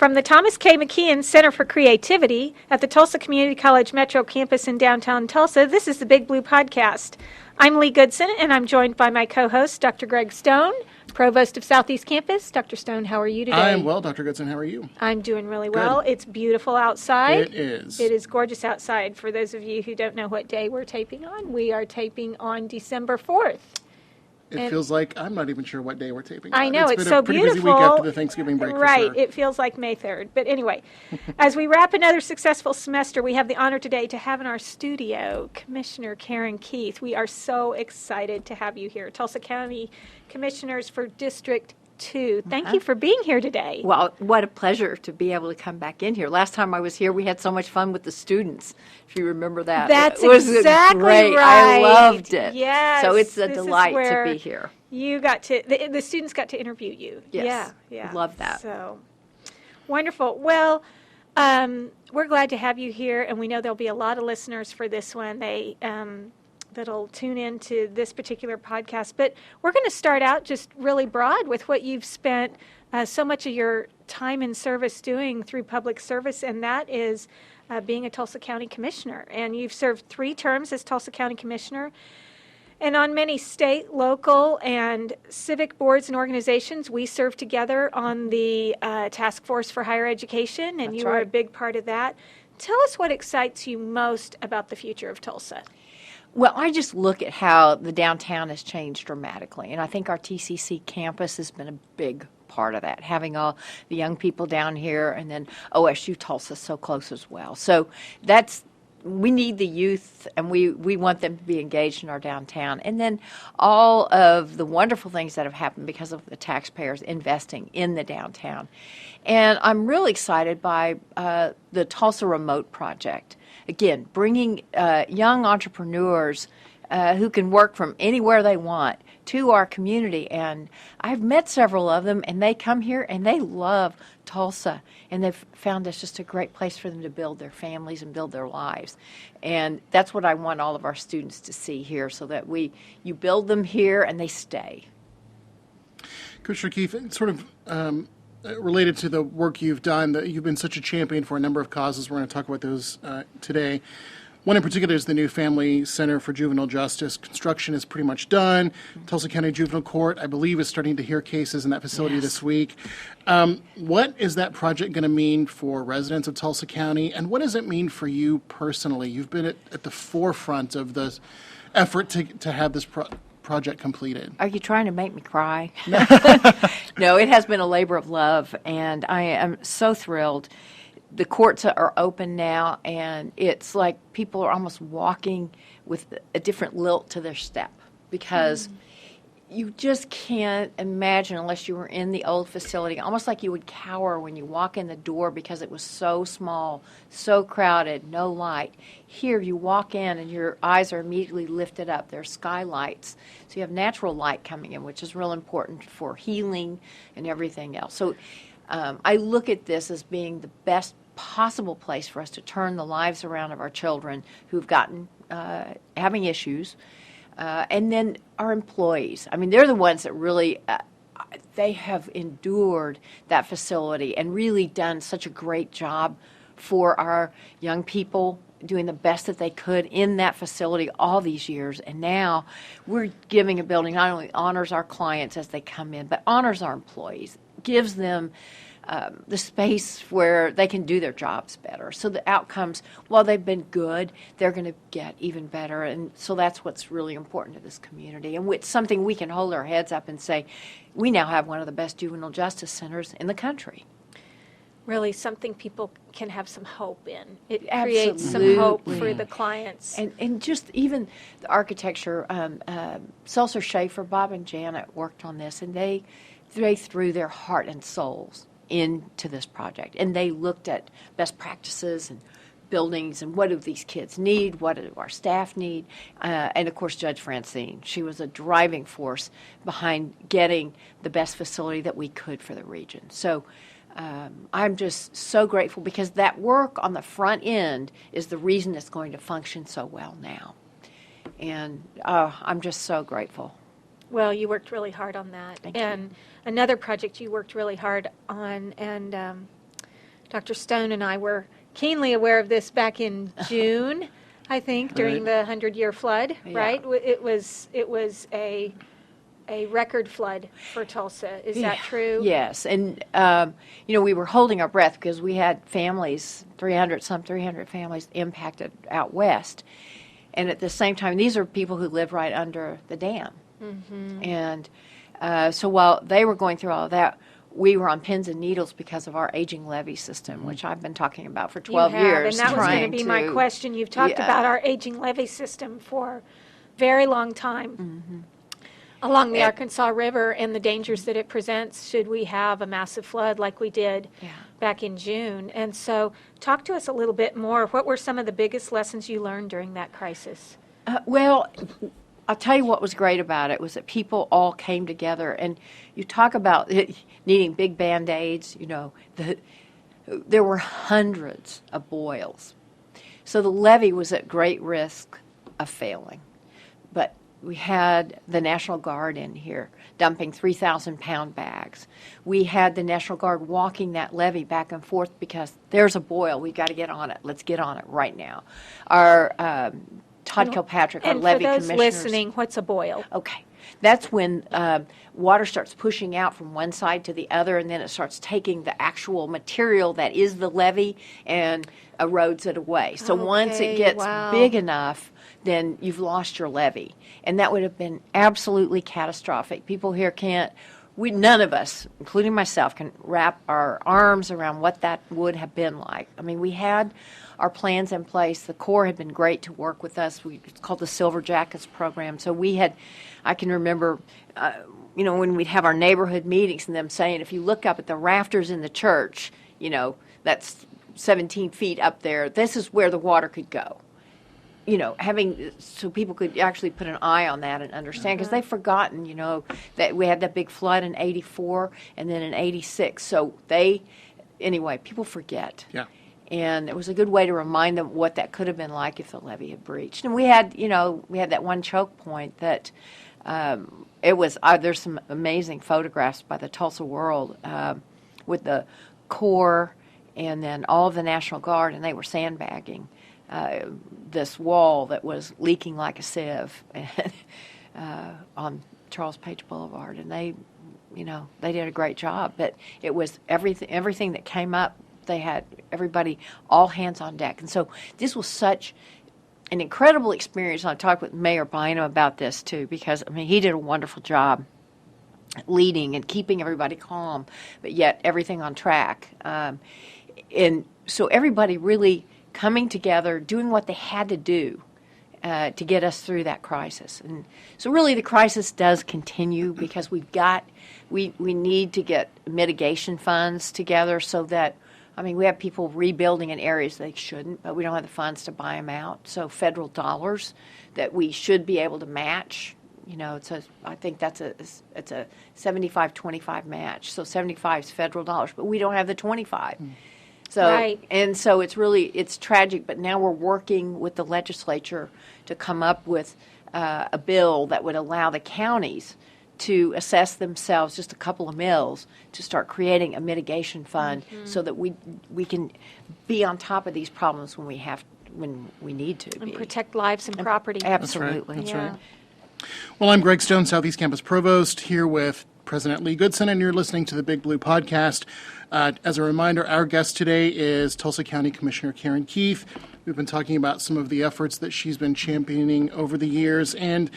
From the Thomas K. McKeon Center for Creativity at the Tulsa Community College Metro Campus in downtown Tulsa, this is the Big Blue Podcast. I'm Lee Goodson, and I'm joined by my co-host, Dr. Greg Stone, Provost of Southeast Campus. Dr. Stone, how are you today? I am well, Dr. Goodson. How are you? I'm doing really well. It's beautiful outside. It is. It is gorgeous outside. For those of you who don't know what day we're taping on, we are taping on December 4th. It feels like I'm not even sure what day we're taping. I know, it's been so a pretty beautiful. busy week after the Thanksgiving break. Right, for sure. It feels like May 3rd. But anyway, as we wrap another successful semester, we have the honor today to have in our studio Commissioner Karen Keith. We are so excited to have you here. Tulsa County Commissioners for District 2. Thank you for being here today. Well, what a pleasure to be able to come back in here. Last time I was here, we had so much fun with the students, if you remember that. That's it was exactly great. right. I loved it. Yes. So it's a this is delight where to be here. You got to, the students got to interview you. Yes. Yeah. Love that. So wonderful. Well, we're glad to have you here, and we know there'll be a lot of listeners for this one. That'll tune into this particular podcast. But we're going to start out just really broad with what you've spent so much of your time in service doing through public service, and that is being a Tulsa County Commissioner. And you've served 3 terms as Tulsa County Commissioner. And on many state, local, and civic boards and organizations, we serve together on the Task Force for Higher Education, and you were a big part of that. Tell us what excites you most about the future of Tulsa. Well, I just look at how the downtown has changed dramatically, and I think our TCC campus has been a big part of that, having all the young people down here, and then OSU Tulsa so close as well. So we need the youth, and we want them to be engaged in our downtown. And then all of the wonderful things that have happened because of the taxpayers investing in the downtown. And I'm really excited by the Tulsa Remote Project. Again, bringing young entrepreneurs who can work from anywhere they want to our community. And I've met several of them, and they come here and they love Tulsa, and they've found us just a great place for them to build their families and build their lives. And that's what I want all of our students to see here, so that you build them here and they stay. Commissioner Keith, sort of related to the work you've done, that you've been such a champion for a number of causes. We're going to talk about those today. One in particular is the new Family Center for Juvenile Justice. Construction is pretty much done. Tulsa County Juvenile Court, I believe, is starting to hear cases in that facility this week. What is that project going to mean for residents of Tulsa County, and what does it mean for you personally? You've been at the forefront of the effort to have this project completed. Are you trying to make me cry? No, it has been a labor of love, and I am so thrilled. The courts are open now, and it's like people are almost walking with a different lilt to their step, because you just can't imagine, unless you were in the old facility, almost like you would cower when you walk in the door because it was so small, so crowded, no light. Here you walk in and your eyes are immediately lifted up. There's skylights, so you have natural light coming in, which is real important for healing and everything else. So I look at this as being the best possible place for us to turn the lives around of our children who've gotten having issues, and then our employees. I mean, they're the ones that really they have endured that facility and really done such a great job for our young people, doing the best that they could in that facility all these years. And now we're giving a building not only honors our clients as they come in, but honors our employees, gives them the space where they can do their jobs better. So the outcomes, while they've been good, they're going to get even better. And so that's what's really important to this community. And it's something we can hold our heads up and say, we now have one of the best juvenile justice centers in the country. Really something people can have some hope in. It Absolutely. creates some hope for the clients. And just even the architecture, Seltzer Schaefer, Bob and Janet worked on this, and they threw their heart and souls into this project, and they looked at best practices and buildings and what do these kids need, what do our staff need, and of course Judge Francine. She was a driving force behind getting the best facility that we could for the region. So I'm just so grateful, because that work on the front end is the reason it's going to function so well now, and I'm just so grateful. Well, you worked really hard on that. Thank and you. Another project you worked really hard on, and Dr. Stone and I were keenly aware of this back in June, I think, during the 100-year flood, Yeah. right? It was a record flood for Tulsa. Is that true? Yes, and we were holding our breath because we had families, 300 families impacted out west, and at the same time, these are people who live right under the dam, and so while they were going through all of that, we were on pins and needles because of our aging levee system, which I've been talking about for 12 You have, years. and that was going to trying be my question. You've talked Yeah. about our aging levee system for a very long time. Along the Arkansas River and the dangers that it presents should we have a massive flood like we did back in June. And so talk to us a little bit more. What were some of the biggest lessons you learned during that crisis? Well, I'll tell you what was great about it was that people all came together, and you talk about needing big Band-Aids, there were hundreds of boils. So the levee was at great risk of failing. But we had the National Guard in here dumping 3,000-pound bags. We had the National Guard walking that levee back and forth because there's a boil. We've got to get on it. Let's get on it right now. Our Todd Kilpatrick, our And levee for those commissioners. listening, what's a boil? Okay. That's when water starts pushing out from one side to the other, and then it starts taking the actual material that is the levee and erodes it away. So once it Okay, gets wow. big enough, then you've lost your levee. And that would have been absolutely catastrophic. People here none of us, including myself, can wrap our arms around what that would have been like. I mean, we had our plans in place. The Corps had been great to work with us. It's called the Silver Jackets program. So I can remember, when we'd have our neighborhood meetings and them saying, if you look up at the rafters in the church, that's 17 feet up there, this is where the water could go. So people could actually put an eye on that and understand, because they've forgotten, that we had that big flood in 84 and then in 86. So people forget. Yeah. And it was a good way to remind them what that could have been like if the levee had breached. And we had that one choke point that it was, there's some amazing photographs by the Tulsa World with the Corps and then all of the National Guard, and they were sandbagging this wall that was leaking like a sieve on Charles Page Boulevard, and they did a great job. But it was everything that came up. They had everybody, all hands on deck, and so this was such an incredible experience. And I talked with Mayor Bynum about this too, because he did a wonderful job leading and keeping everybody calm, but yet everything on track. And so everybody really coming together, doing what they had to do to get us through that crisis. And so really the crisis does continue, because we need to get mitigation funds together so that, we have people rebuilding in areas they shouldn't, but we don't have the funds to buy them out. So federal dollars that we should be able to match, I think it's a 75-25 match. So 75 is federal dollars, but we don't have the 25. So, Right. And so it's tragic, but now we're working with the legislature to come up with a bill that would allow the counties to assess themselves just a couple of mills to start creating a mitigation fund so that we can be on top of these problems when we need to And be. protect lives and property. Absolutely. That's Yeah. right. Well, I'm Greg Stone, Southeast Campus Provost, here with President Lee Goodson, and you're listening to the Big Blue Podcast. As a reminder, our guest today is Tulsa County Commissioner Karen Keith. We've been talking about some of the efforts that she's been championing over the years. And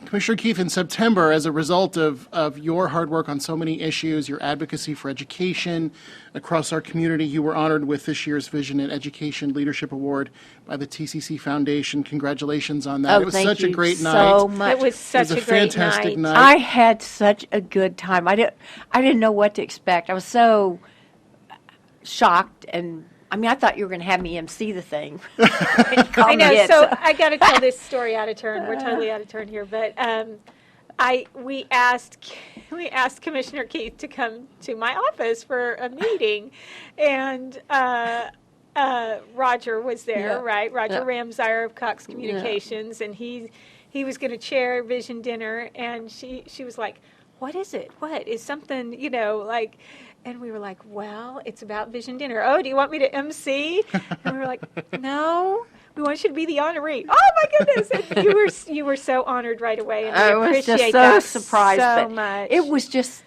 Commissioner Keith, in September, as a result of your hard work on so many issues, your advocacy for education across our community, you were honored with this year's Vision and Education Leadership Award by the TCC Foundation. Congratulations on that. Oh, It was thank such a you great so night. much. It was such It was a great fantastic night. night. I had such a good time. I didn't know what to expect. I was so shocked, and I thought you were going to have me MC the thing. I know. So I got to tell this story out of turn. We're totally out of turn here, but we asked Commissioner Keith to come to my office for a meeting, and Roger was there, Yeah. right? Roger Yeah. Ramsire of Cox Communications, and he was going to chair Vision Dinner, and she was like, "What is it? What is something? And we were like, well, it's about Vision Dinner. Oh, do you want me to MC? And we were like, no, we want you to be the honoree. Oh, my goodness. And you were so honored right away. And I we was appreciate just so that surprised. so but much. It was just,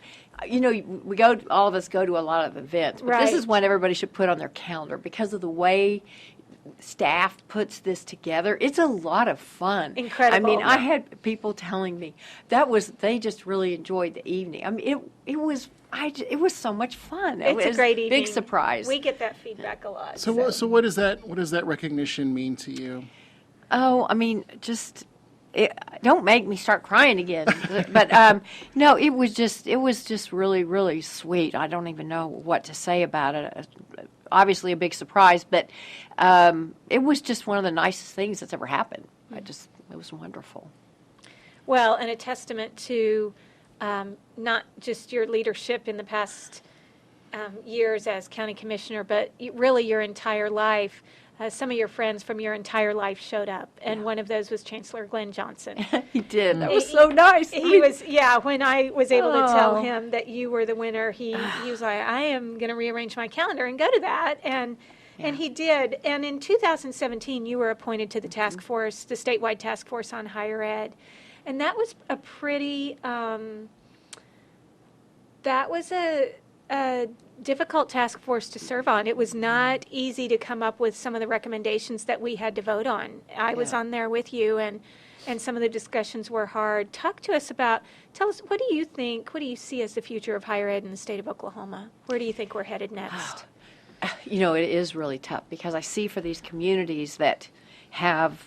all of us go to a lot of events, but this is Right. one everybody should put on their calendar because of the way staff puts this together. It's a lot of fun. Incredible. I mean, I had people telling me they just really enjoyed the evening. I mean, it was so much fun. It's It a was great evening. big surprise. We get that feedback a lot. So what does that recognition mean to you? Oh, I mean, don't make me start crying again. But no, it was just really, really sweet. I don't even know what to say about it. Obviously, a big surprise, but it was just one of the nicest things that's ever happened. It was wonderful. Well, and a testament to not just your leadership in the past years as county commissioner, but really your entire life. Some of your friends from your entire life showed up, and one of those was Chancellor Glenn Johnson. He did. That was so nice. He was, when I was able to tell Oh. him that you were the winner, he was like, I am going to rearrange my calendar and go to that. And he did. And in 2017, you were appointed to the task force, the statewide task force on higher ed. And that was a pretty, a difficult task force to serve on. It was not easy to come up with some of the recommendations that we had to vote on. I was on there with you, and some of the discussions were hard. Tell us, what do you think, what do you see as the future of higher ed in the state of Oklahoma? Where do you think we're headed next? It is really tough because I see for these communities that have,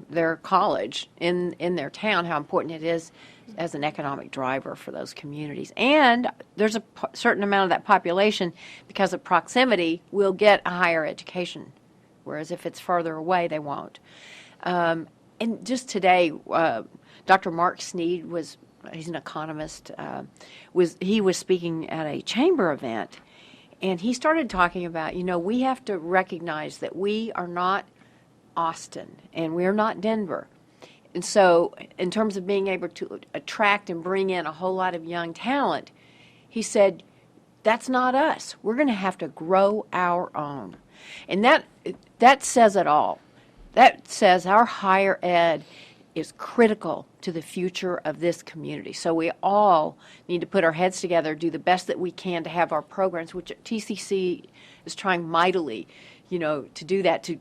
their college in their town, how important it is as an economic driver for those communities. And there's a certain amount of that population, because of proximity, will get a higher education, whereas if it's further away, they won't. And just today, Dr. Mark Sneed he's an economist, he was speaking at a chamber event, and he started talking about, we have to recognize that we are not Austin and we're not Denver. And so in terms of being able to attract and bring in a whole lot of young talent, he said, that's not us. We're going to have to grow our own. And that says it all. That says our higher ed is critical to the future of this community. So we all need to put our heads together, do the best that we can to have our programs, which TCC is trying mightily, to do that, to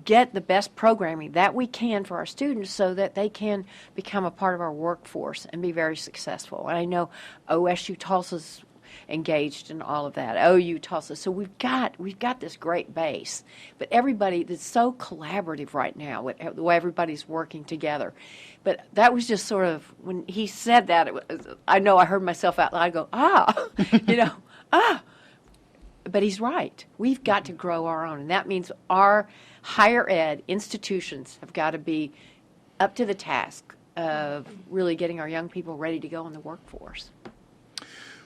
get the best programming that we can for our students so that they can become a part of our workforce and be very successful. And I know OSU Tulsa's engaged in all of that, OU Tulsa. So we've got this great base, but everybody that's so collaborative right now, with the way everybody's working together. But that was just sort of, when he said that, I know I heard myself out loud go, But he's right. We've got to grow our own, and that means our higher ed institutions have got to be up to the task of really getting our young people ready to go in the workforce.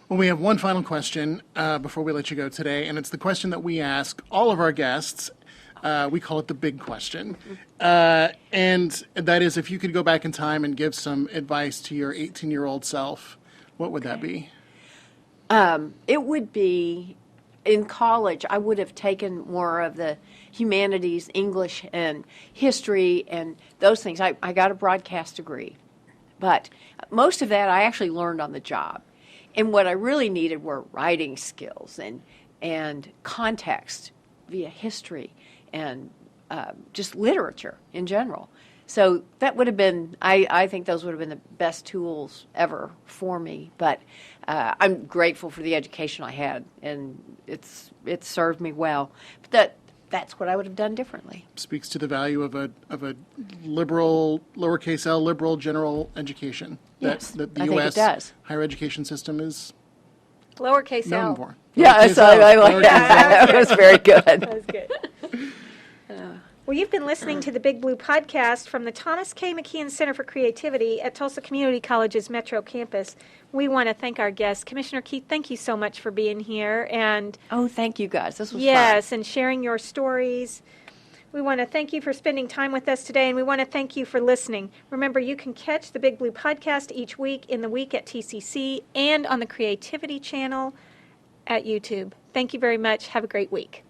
Well, we have one final question before we let you go today, and it's the question that we ask all of our guests. We call it the big question. And that is, if you could go back in time and give some advice to your 18-year-old self, what would that be? It would be, in college, I would have taken more of the humanities, English, and history, and those things. I got a broadcast degree. But most of that I actually learned on the job. And what I really needed were writing skills and context via history and just literature in general. So that would have been, I think those would have been the best tools ever for me. But I'm grateful for the education I had, and it's served me well. But that's what I would have done differently. Speaks to the value of a liberal, lowercase l, liberal general education. Yes, that the I think U.S. it does. higher education system is Lowercase known L. for. Yeah, Lowercase so L, I like lowercase that. That was very good. That was good. Well, you've been listening to the Big Blue Podcast from the Thomas K. McKeon Center for Creativity at Tulsa Community College's Metro Campus. We want to thank our guest, Commissioner Keith. Thank you so much for being here. And Oh, thank you guys. This was yes, and sharing your stories. We want to thank you for spending time with us today, and we want to thank you for listening. Remember, you can catch the Big Blue Podcast each week in the week at TCC and on the Creativity Channel at YouTube. Thank you very much. Have a great week.